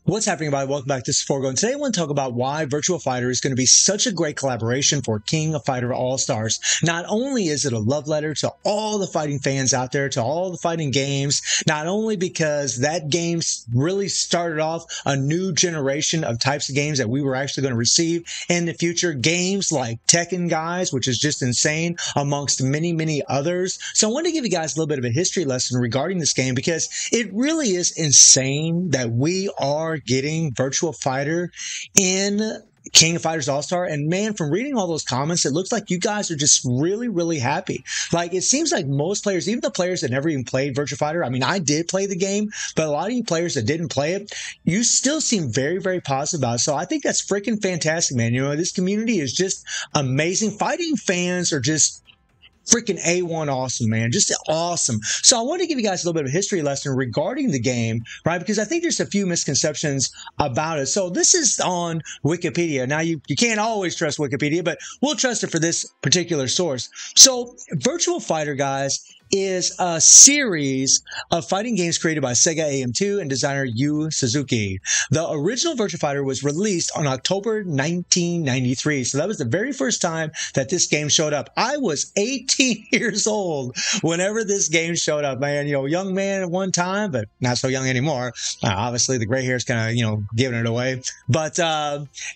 What's happening, everybody? Welcome back. This is Forgo, and today I want to talk about why Virtua Fighter is going to be such a great collaboration for King of Fighter All-Stars. Not only is it a love letter to all the fighting fans out there, to all the fighting games, not only because that game really started off a new generation of types of games that we were actually going to receive in the future, games like Tekken, guys, which is just insane, amongst many, many others. So I want to give you guys a little bit of a history lesson regarding this game, because it really is insane that we are getting Virtua Fighter in King of Fighters All-Star. And man, from reading all those comments, it looks like you guys are just really, really happy. Like, it seems like most players, even the players that never even played Virtua Fighter, I mean, I did play the game, but a lot of you players that didn't play it, you still seem very, very positive about it. So I think that's freaking fantastic, man. You know, this community is just amazing. Fighting fans are just freaking A1 awesome, man. Just awesome. So I want to give you guys a little bit of a history lesson regarding the game, right? Because I think there's a few misconceptions about it. So this is on Wikipedia. Now, you can't always trust Wikipedia, but we'll trust it for this particular source. So Virtua Fighter, guys, is a series of fighting games created by Sega AM2 and designer Yu Suzuki. The original Virtua Fighter was released on October 1993. So that was the very first time that this game showed up. I was 18 years old whenever this game showed up, man. You know, young man at one time, but not so young anymore. Obviously, the gray hair is kind of, you know, giving it away. But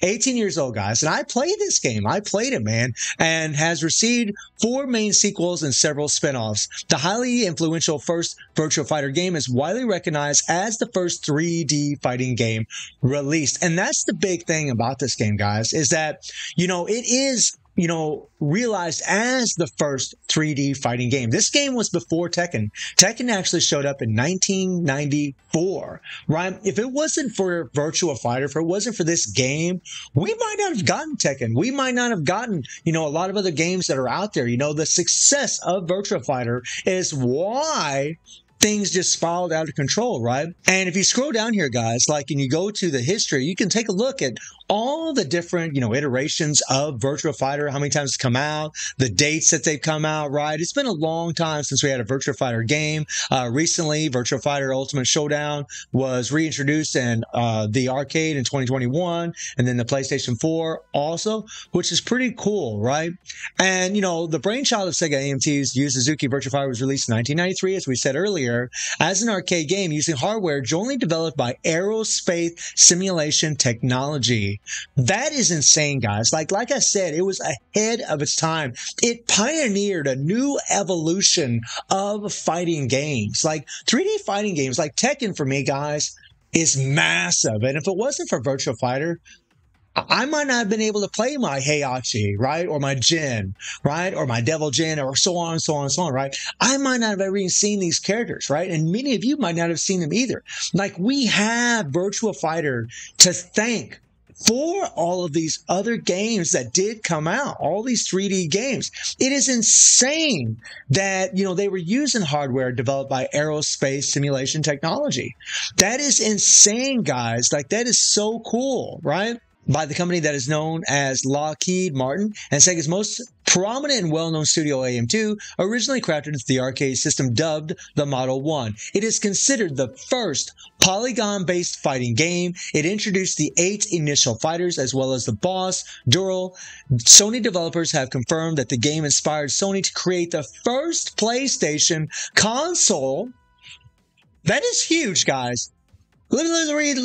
18 years old, guys. And I played this game. I played it, man, and has received 4 main sequels and several spin-offs. The highly influential first Virtua Fighter game is widely recognized as the first 3D fighting game released. And that's the big thing about this game, guys, is that, you know, it is, you know, realized as the first 3D fighting game. This game was before Tekken. Tekken actually showed up in 1994, right? If it wasn't for Virtua Fighter, if it wasn't for this game, we might not have gotten Tekken. We might not have gotten, you know, a lot of other games that are out there. You know, the success of Virtua Fighter is why things just spiraled out of control, right? And if you scroll down here, guys, like, and you go to the history, you can take a look at all the different, you know, iterations of Virtua Fighter, how many times it's come out, the dates that they've come out, right? It's been a long time since we had a Virtua Fighter game. Recently, Virtua Fighter Ultimate Showdown was reintroduced in the arcade in 2021, and then the PlayStation 4 also, which is pretty cool, right? And, you know, the brainchild of Sega AMT's Yu Suzuki, Virtua Fighter was released in 1993, as we said earlier, as an arcade game using hardware jointly developed by aerospace simulation technology. That is insane, guys. Like I said, it was ahead of its time. It pioneered a new evolution of fighting games. Like 3D fighting games, like Tekken for me, guys, is massive. And if it wasn't for Virtua Fighter, I might not have been able to play my Heihachi, right? Or my Jin, right? Or my Devil Jin, or so on and so on and so on, right? I might not have ever even seen these characters, right? And many of you might not have seen them either. Like, we have Virtua Fighter to thank for all of these other games that did come out, all these 3D games. It is insane that, you know, they were using hardware developed by aerospace simulation technology. That is insane, guys. Like, that is so cool, right? By the company that is known as Lockheed Martin, and Sega's most prominent and well-known studio, AM2, originally crafted the arcade system dubbed the Model 1. It is considered the first polygon-based fighting game. It introduced the 8 initial fighters as well as the boss, Dural. Sony developers have confirmed that the game inspired Sony to create the first PlayStation console. That is huge, guys. Let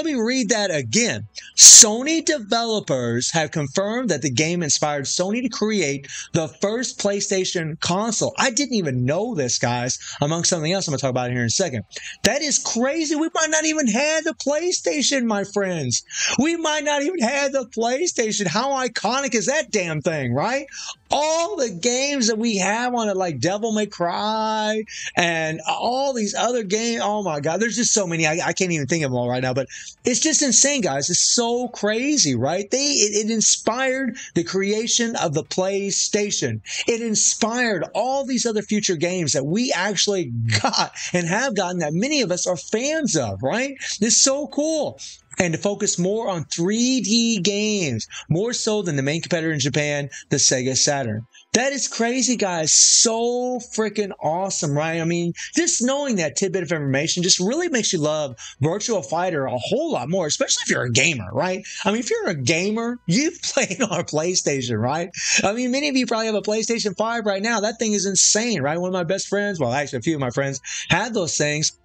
me read that again. Sony developers have confirmed that the game inspired Sony to create the first PlayStation console. I didn't even know this, guys, among something else I'm going to talk about here in a second. That is crazy. We might not even have the PlayStation, my friends. We might not even have the PlayStation. How iconic is that damn thing, right? All the games that we have on it, like Devil May Cry and all these other games. Oh, my God. There's just so many. I can't even think of them all right now, but it's just insane, guys. It's so crazy, right? It inspired the creation of the PlayStation. It inspired all these other future games that we actually got and have gotten that many of us are fans of, right? It's so cool. And to focus more on 3D games, more so than the main competitor in Japan, the Sega Saturn. That is crazy, guys. So freaking awesome, right? I mean, just knowing that tidbit of information just really makes you love Virtua Fighter a whole lot more, especially if you're a gamer, right? I mean, if you're a gamer, you've played on a PlayStation, right? I mean, many of you probably have a PlayStation 5 right now. That thing is insane, right? One of my best friends, well, actually, a few of my friends had those things.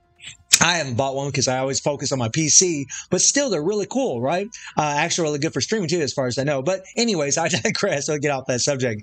I haven't bought one because I always focus on my PC, but still, they're really cool, right? Actually, really good for streaming too, as far as I know. But anyways, I digress. I'll get off that subject.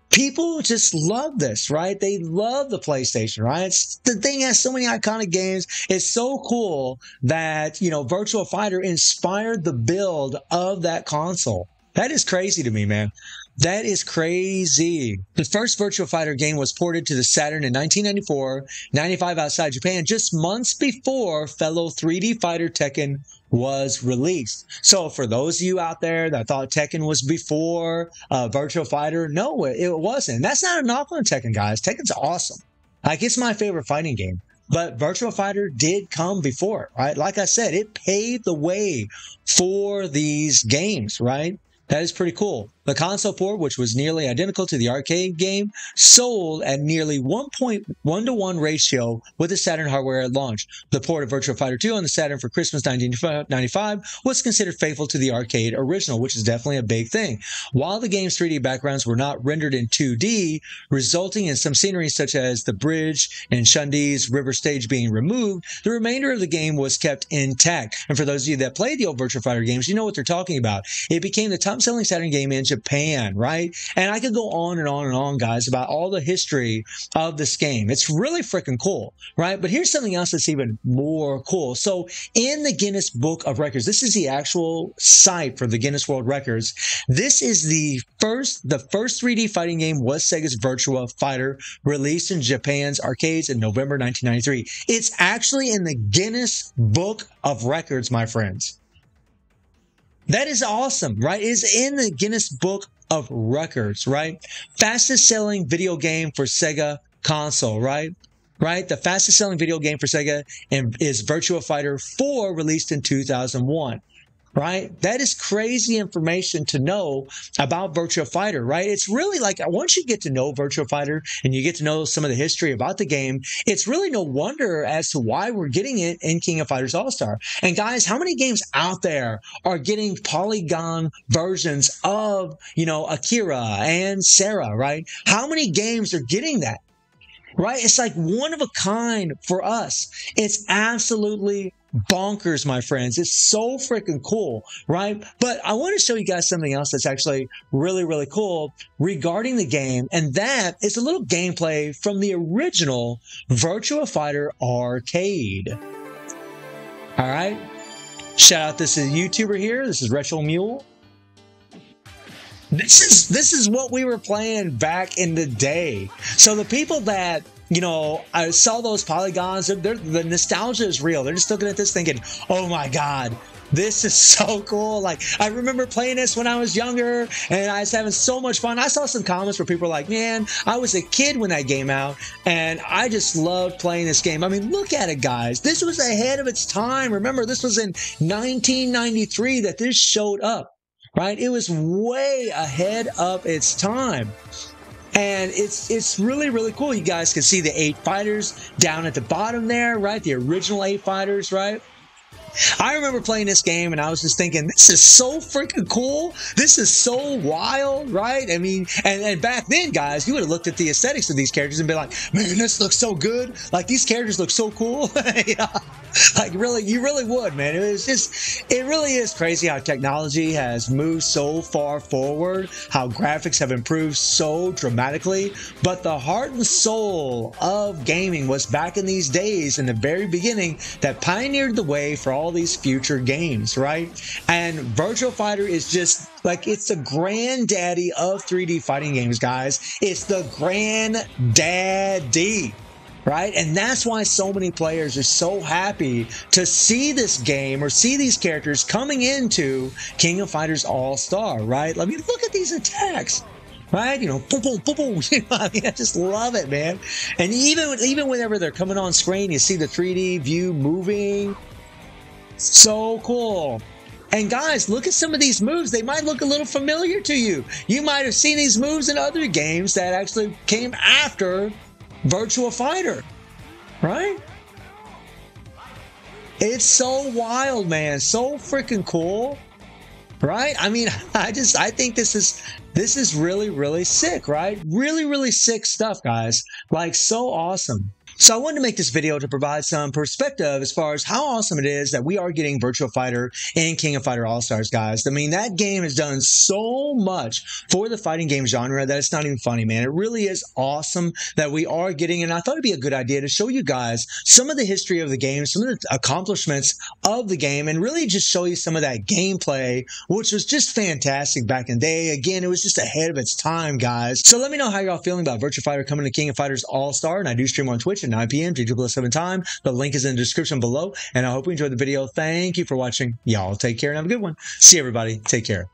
People just love this, right? They love the PlayStation, right? The thing has so many iconic games. It's so cool that, you know, Virtua Fighter inspired the build of that console. That is crazy to me, man. That is crazy. The first Virtua Fighter game was ported to the Saturn in 1994, 95 outside Japan, just months before fellow 3D fighter Tekken was released. So for those of you out there that thought Tekken was before Virtua Fighter, no, it wasn't. That's not a knock on Tekken, guys. Tekken's awesome. Like, it's my favorite fighting game. But Virtua Fighter did come before it, right? Like I said, it paved the way for these games, right? That is pretty cool. The console port, which was nearly identical to the arcade game, sold at nearly 1.1-to-1 ratio with the Saturn hardware at launch. The port of Virtua Fighter 2 on the Saturn for Christmas 1995 was considered faithful to the arcade original, which is definitely a big thing. While the game's 3D backgrounds were not rendered in 2D, resulting in some scenery such as the bridge and Shundi's river stage being removed, the remainder of the game was kept intact. And for those of you that played the old Virtua Fighter games, you know what they're talking about. It became the top-selling Saturn game in Japan, right? And I could go on and on and on, guys, about all the history of this game. It's really freaking cool, right? But here's something else that's even more cool. So in the Guinness Book of Records, this is the actual site for the Guinness World Records. This is the first 3D fighting game was Sega's Virtua Fighter, released in Japan's arcades in November 1993. It's actually in the Guinness Book of Records, my friends. That is awesome, right? It's in the Guinness Book of Records, right? Fastest selling video game for Sega console, right? Right? The fastest selling video game for Sega is Virtua Fighter 4, released in 2001. Right? That is crazy information to know about Virtua Fighter, right? It's really like, once you get to know Virtua Fighter and you get to know some of the history about the game, it's really no wonder as to why we're getting it in King of Fighters All-Star. And guys, how many games out there are getting polygon versions of, you know, Akira and Sarah, right? How many games are getting that? Right? It's like one of a kind for us. It's absolutely bonkers, my friends. It's so freaking cool, right? But I want to show you guys something else that's actually really, really cool regarding the game, and that is a little gameplay from the original Virtua Fighter arcade. All right. Shout out, this is a YouTuber here. This is Retro Mule. This is what we were playing back in the day. So the people that, you know, I saw those polygons, the nostalgia is real. They're just looking at this thinking, oh my God, this is so cool. Like, I remember playing this when I was younger and I was having so much fun. I saw some comments where people were like, man, I was a kid when that game out and I just loved playing this game. I mean, look at it, guys. This was ahead of its time. Remember, this was in 1993 that this showed up. Right? It was way ahead of its time. And it's really, really cool. You guys can see the 8 fighters down at the bottom there, right? The original 8 fighters, right? I remember playing this game and I was just thinking, this is so freaking cool. This is so wild, right? I mean, and back then, guys, you would have looked at the aesthetics of these characters and been like, man, this looks so good. Like, these characters look so cool. Yeah. Like, really, you really would, man. It really is crazy how technology has moved so far forward, how graphics have improved so dramatically. But the heart and soul of gaming was back in these days, in the very beginning, that pioneered the way for all these future games, right? And Virtua Fighter is just like, it's the granddaddy of 3D fighting games, guys. It's the granddaddy. Right? And that's why so many players are so happy to see this game or see these characters coming into King of Fighters All-Star, right? I mean, look at these attacks, right? You know, boom, boom, boom, boom. You know, I mean, I just love it, man. And even whenever they're coming on screen, you see the 3D view moving. So cool. And guys, look at some of these moves. They might look a little familiar to you. You might have seen these moves in other games that actually came after Virtua Fighter, right? It's so wild, man. So freaking cool, right? I mean, I think this is really, really sick, right? Really, really sick stuff, guys. Like, so awesome. So I wanted to make this video to provide some perspective as far as how awesome it is that we are getting Virtua Fighter and King of Fighter All-Stars, guys. I mean, that game has done so much for the fighting game genre that it's not even funny, man. It really is awesome that we are getting, and I thought it'd be a good idea to show you guys some of the history of the game, some of the accomplishments of the game, and really just show you some of that gameplay, which was just fantastic back in the day. Again, it was just ahead of its time, guys. So let me know how y'all feeling about Virtua Fighter coming to King of Fighters All-Star, and I do stream on Twitch at 9 p.m. GW7 time. The link is in the description below, and I hope you enjoyed the video. Thank you for watching. Y'all take care and have a good one. See everybody. Take care.